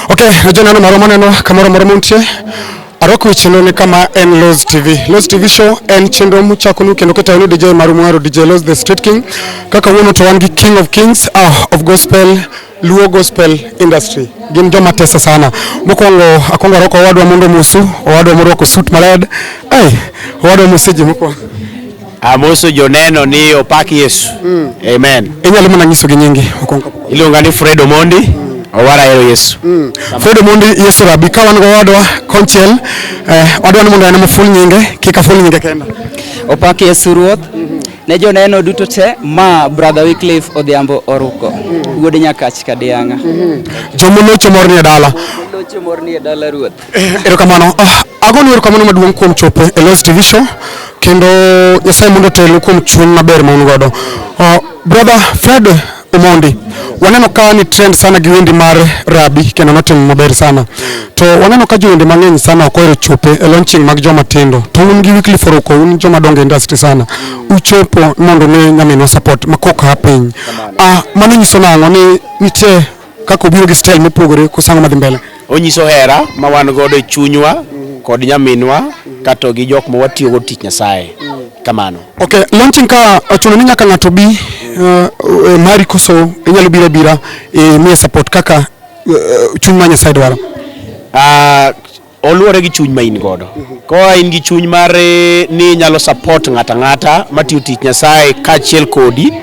Okay, jonano maromoneno kamoro moro muntie. Aroko chenro ne kama en Loz TV. Loz TV show en chenro muchakonu kendo ketayonu DJ Marumwaro, DJ Loz the Street King. Kaka wuono to wan gi King of Kings of gospel, Luo gospel industry. Gin joma tesa sana. Mokwongo akwongo aroko owadwa mondo musu, owadwa morwako suit maled. Owadwa musiji mokwongo. Amoso joneno ni opaki Yesu. Amen. Inyalo mana nyiso gi nyingi mokwongo. Iluonga ni Fred Omondi. Wahero Yesu. Fred Omondi Yesu Rabi ka wan go wadwa konchiel wadwa ni mondo ene full nyinge kika full nyinge kenda. Opaki Yesu Ruoth. Ne joneno duto te ma brother Wycliff Odhiambo Oruko. Wuod Nyakach Kadianga. Jomolocho morni e dala. Jomolocho morni e dala Ruoth. Erokamano. Agonu erokamano maduong' kuom chopo e Loz TV show kendo Nyasaye mondo telu kuom chuny maber ma un godo. Brother Fred Omondi, waneno ka ni trend sana gi wendi mar Rabi kendo notimo maber sana. To waneno ka jowendi mang'eny sana okoero chope e launching mag joma tindo. To un gi Wycliff Oruko, un joma dongo industry sana. Uchopo mondo ne nyaminwa support makoka piny. Mano nyiso nang'o ni nitie kaka obiro gi style mopogore kusango madhi mbele. Onyiso hera ma wan godo e chunywa kod nyaminwa kato gi jok ma watiyo go tich Nyasaye. Kamano. Okay, launching ka ochuno ni nyaka ng'ato bi mari koso inyalo bira mi support kaka chuny ma Nyasaye dwaro. Oluwore gi chuny ma in godo. Ko in gi chuny mar ni nyalo support ng'ata matiyo tich Nyasaye kaachiel kodi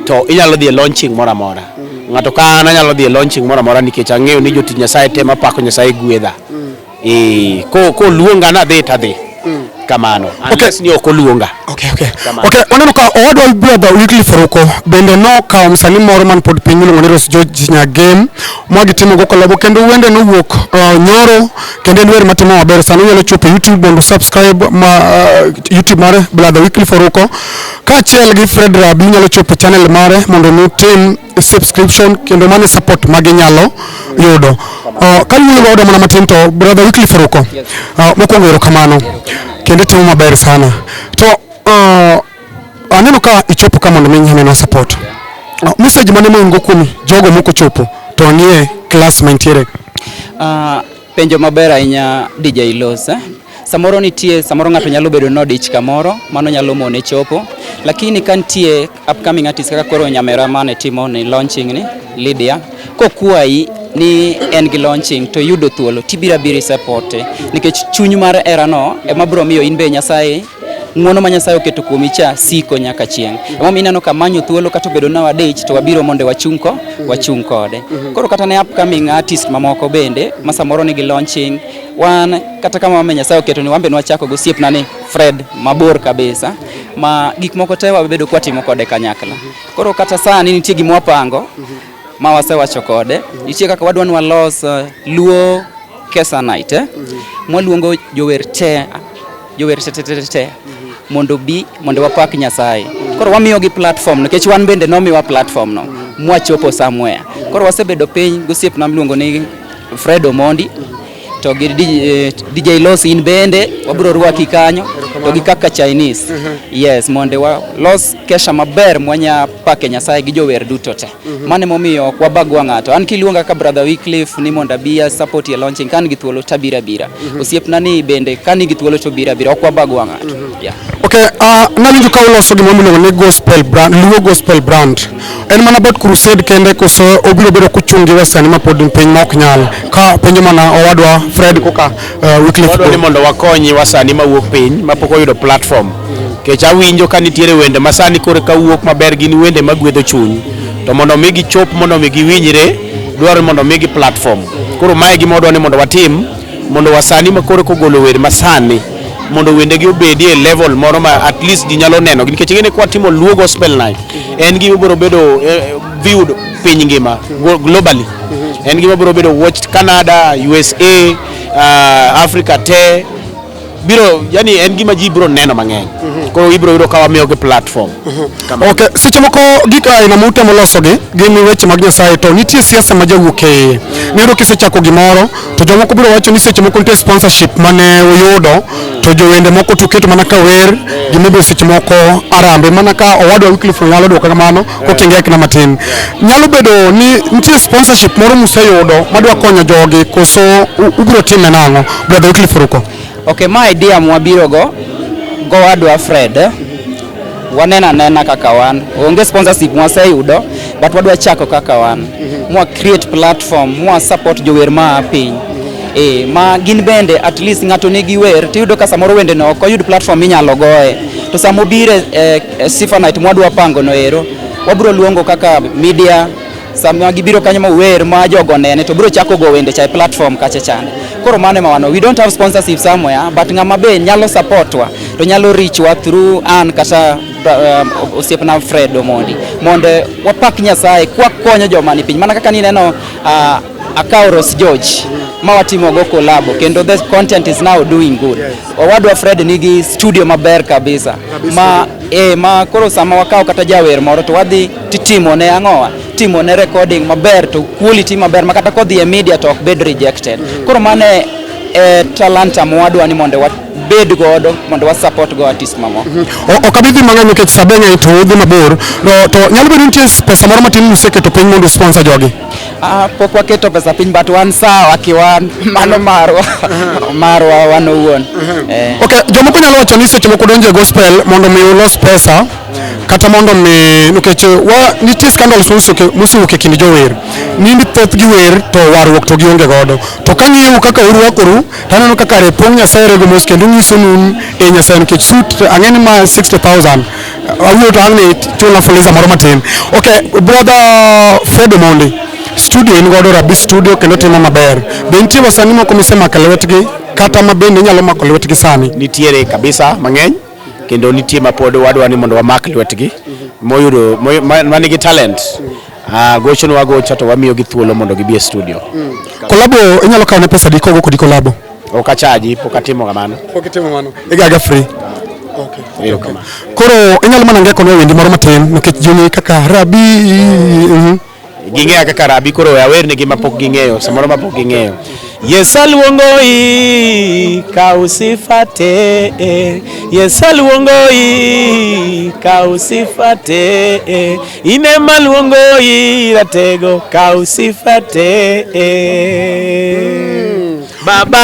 to inyalo dhi e launching mora mora. Ng'ato ka an anyalo dhi e launching mora mora nikech ang'eyo ni jotich Nyasaye tema pako Nyasaye gwedha. Ko luonga na dhi tadhi. Kamano. Unless ni okoluonga. Okay. Waneno ka owadwa brother Wycliff Oruko bende no ka msanii moro man pod piny miluongo ni Rose George Nyagem mwagitimo go kolabo kendo wende no wuok nyoro kendo en wer matimo maber sana. Inyalo chopo YouTube mondo subscribe YouTube mare brother Wycliff Oruko kaachiel gi Fred Rabi inyalo chopo channel mare mondo nutim subscription kendo mane support maginyalo yudo. Kaluwore godo mana matin to brother Wycliff Oruko mokwongo erokamano kendo timo maber sana. To aneno ka ichopo ka mondo nyaminwa support. Message mane mo kuom jogo moko chopo to nie class maintiere. Penjo maber ahinya DJ Loz. Samoro nitie, samoro ng'ato nyalo bedo nodich kamoro, mano nyalo mone chopo. Lakini kantie upcoming artist kaka koro nyamera mane timo ni launching ni Lydia. Kokuai ni en gi launching to yudo thuolo tibira support nikech chuny mar era no ema bro miyo in be Nyasaye ng'wono ma Nyasaye oketo kuomi cha siko nyaka chieng'. Ema ineno ka manyo thuolo kata bedo na wadich to wabiro mondo wachung kode. Koro kata ne upcoming artist mamoko bende ma samoro ni gi launching wan kata kama ma Nyasaye oketo ni wambe nwachako go siep nani Fred mabor kabisa ma gik moko te wabedo kwa timo kode kanyakla. Koro kata sani nitie gimo wapango ma wasewacho kode nitie kaka wadwa ni walos Luo Kesha night mwaluongo jower te mondo wapak Nyasaye. Koro wamiyo gi platform nikech wan bende nomiwa platform no mwachopo somewhere. Koro wasebedo piny gosiep na miluongo ni Fred Omondi to gi DJ Loz in bende wabro rwaki kanyo to gi kaka Chinese. Yes, mondo walos Kesha maber mwanya pake Nyasaye gi jower duto te. Mane momiyo kwa bagwa ng'ato. An kiluonga ka brother Wycliff ni mondo bia support ye launching kan gi thuolo tabira. Osiepna ni bende kan gi thuolo to bira kwa bagwa ng'ato. Yeah. Okay, nawinjo ka uloso gima miluongo ni gospel brand, Luo gospel brand. En mana about crusade kende koso obiro bedo kuchungi wasani ma pod piny ma ok nyal. Ka penjo mana owadwa Fred koka Wycliff. Wadwa ni mondo wakonyi wasani ma wuok piny ma pok oyudo platform. Kech awinjo ka nitiere wende masani kore ka wuok maber gin wende magwedho chuny. To mondo migi chop mondo migi winjre dwaro mondo migi platform. Koro mae gima wadwa ni mondo watim mondo wasani ma kore kogolo wer masani mondo wende gi obedi e level moro ma at least ji nyalo neno nikech ngene kwa timo Luo gospel night en gima biro bedo viewed piny ngima globally. En gima biro bedo watched Canada, USA, Africa te biro yani en gima ji biro neno mang'eny koro ibiro yudo ka wamiyo gi platform. Okay, seche moko gik aina mutemo losogi gin weche mag Nyasaye to nitie siasa ma jawuok e iye. Nero kisechako gimoro to jomoko biro wacho ni seche moko nitie sponsorship mane uyudo to jowende moko tuketo mana ka wer gimibiro seche moko arambe mana ka owadwa Wycliff nyalo dwoko kamano kokingek na matin. Nyalo bedo ni nitie sponsorship moro museyudo madwa konyo jogi koso ubiro time nang'o brother Wycliff Oruko? Okay, my idea mwabiro go wadwa Fred wanena kaka wan onge sponsorship mwaseyudo but wadwa chako kaka wan mwa create platform mwa support jower ma piny ma gin bende at least ng'ato nigi wer tiyudo ka samoro wende no ok oyud platform inyalo goye to samobire Sifa Night mwadwa pango no ero wabiro luongo kaka media sama gibiro kanyo ma wer ma jogo nene to biro chako go wende chai platform kache chande koro mane mawano we don't have sponsorship somewhere but ng'ama be nyalo supportwa to nyalo reach wa through an kata osiepna Fred Omondi monde wapak Nyasaye kwa konyo joma ni piny mana kaka ni neno akaw Ross George ma watimo go collab kendo the content is now doing good. Owadwa Fred nigi studio maber kabisa ma koro sama wakaw kata jawer moro to wadhi titimo ne ang'owa timo ne recording maber to quality maber makata kodhi e media to ok bed rejected. Koro mane talanta mwadwa ni monde bed godo mondo wa support go artist mamo. Okabidhi mang'eny nikech sabenya ito udhi mabor to nyalo bedo nitie pesa moro matin museketo piny mondo sponsor jogi? Pok waketo pesa piny but wan sawa kiwan mano marwa wan owuon. Okay, jomoko nyalo wacho ni seche moko donjo e gospel mondo mi ulos pesa kata mondo mi nikech nitie scandals mosewuok e kind jower nindi thoth gi wer to warruok to gionge godo to kang'iyo kaka urwakoru taneno kaka repong Nyasaye rego mos kendo nyiso nun e Nyasaye nikech suit ang'eni ma 60,000 awuoyo to ang'ni chula fuliza moro matin. Okay, brother Fred Omondi studio in godo Rabi studio kendo timo maber be nitie wasani moko misemako lwetgi kata mabende inyalo mako lwetgi sani? Nitiere kabisa mang'eny kendo nitie mapod wadwa ni mondo wamak lwetgi moyudo manigi talent gochno wagocha to wamiyo gi thuolo mondo gibi e studio. Kolabo inyalo kawo ne pesa di kogo kodi kolabo? Okachaji pokatimo kamano. Okitimo mano. Igaga free. Okay. Koro inyalo mana ngeko no wendi moro matin nikech joni kaka Rabi ging'eya kaka Rabi koro awer ne gima pok ging'eyo samoro mapok ging'eyo. Yes aluongoi ka usifate yes aluongoi ka usifate ine maluongoi ratego ka usifate baba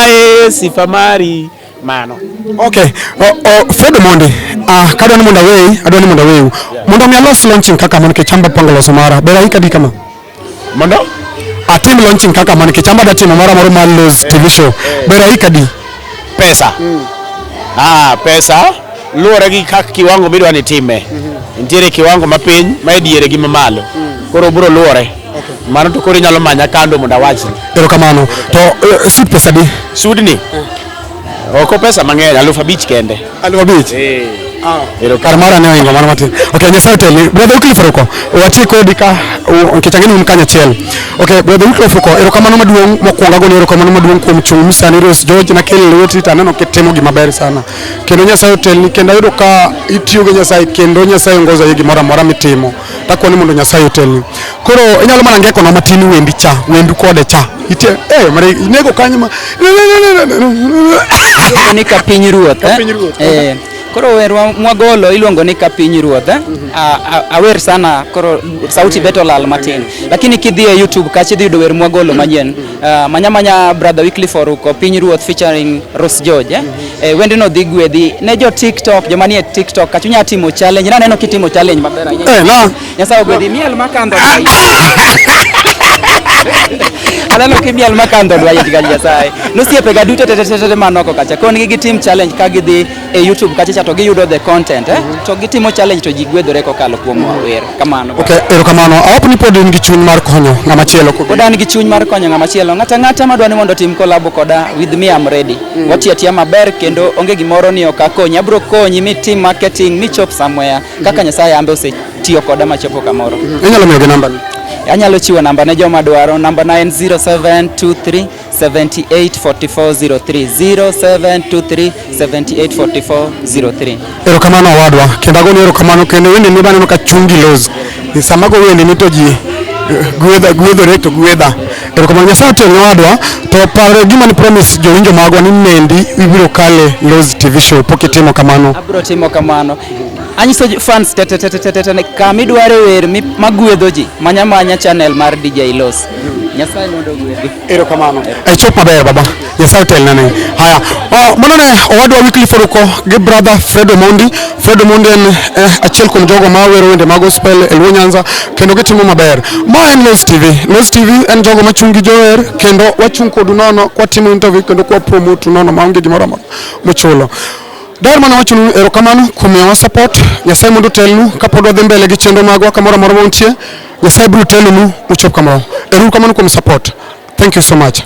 sifa mari mano. Okay, Fred Omondi kadwani mondo aweu mondo mi alos launching kaka mon ke chamba pangolo somara bera ikadi kama mondo atim launching kaka man ke chamba datimo mara moro mar Los TV show bera ikadi pesa pesa luore gi kaka kiwango midwa ni time nitiere kiwango mapiny ma ediere gi mamalo koro bro luore mano to koro nyalo manya kando mondo awachni. Erokamano to sud pesa di sudni oko pesa mang'eny 5,000 kende 5,000 karmara ne ingo mano matin. Okay, Nyasaye teli brother Wycliff Oruko wati kodi ka nkechangeni umkanya chiel. Okay, brother Wycliff Oruko erokamano maduong' mokwonga goni erokamano maduong' kuom chung sani Ross George na kele lweti taneno kitimo gima ber sana kendo Nyasaye teli kendo ayudo ka itiyo gi Nyasaye kendo Nyasaye ngoza yigi mora mora mitimo takwani mondo Nyasaye teli. Koro inyalo mana ngeko no matin wendu kode cha itie mari nego kanyuma ni ka piny ruoth koro werwa mwagolo iluongo ni ka piny ruoth awer sana koro sauti beto lal matin lakini kidhi e YouTube kachi dhi yudo wer mwagolo manyien manya brother Wycliff Oruko piny ruoth featuring Ross George wende no dhi gwedhi ne jo TikTok joma nie TikTok kachi nya timo challenge na neno kitimo challenge maber na Nyasaye gwedhi miel makando alano kimiel makando dwa yit gal Nyasaye nosiepe ga duto tete manoko kacha kon gi team challenge ka gidhi e YouTube kacha to giyudo the content to gitimo challenge to jigwedore kokalo kuom wer kamano. Okay, erokamano awapni pod in gi chuny mar konyo ng'ama chielo pod an gi chuny mar konyo ng'ama chielo ng'ata madwani mondo tim collab koda with me I'm ready watiatia maber kendo onge gimoro ni okakonyi abro konyi mi team marketing mi chop somewhere kaka Nyasaye ambe osetiyo koda machopo kamoro. Inyalo miyo gi namba ni Anyalo chiwo namba ne joma dwaro. Namba na en 0723 784403 0723 784403. Erokamano owadwa, kendo agoni erokamano kendo wende ni baneno ka chungi los. Sama go wende ni to ji gwedhore to gwedha. Erokamano Nyasaye otelne owadwa, to pare gima ni promise jowinjo magwa ni nendi ibiro kale Los TV show pok itimo kamano. Abiro timo kamano. Anyiso fans kama idware wer magwedho ji manya channel mar DJ Los. Nyasaye mondo gwedhi. Erokamano. Chop maber baba. Nyasaye otelne. Haya. Monone owadwa Wycliff Oruko gi brother Fred Omondi. Fred Omondi en achiel kuom jogo ma wero wende mag gospel e Luo Nyanza kendo gitimo maber. Ma en Los TV. Los TV en jogo machung' gi jower kendo wachung' kodu nono kwatimo interview kendo kwa promote nono maonge gimoro amora mochulo. Dar mana wachunu erokamano kuom miyowa support. Nyasaye mondo otelnu kapod wadhi mbele gi chenro magwa kamoro amora montie. Nyasaye biro telonu uchop kamoro. Erokamano kuom support. Thank you so much.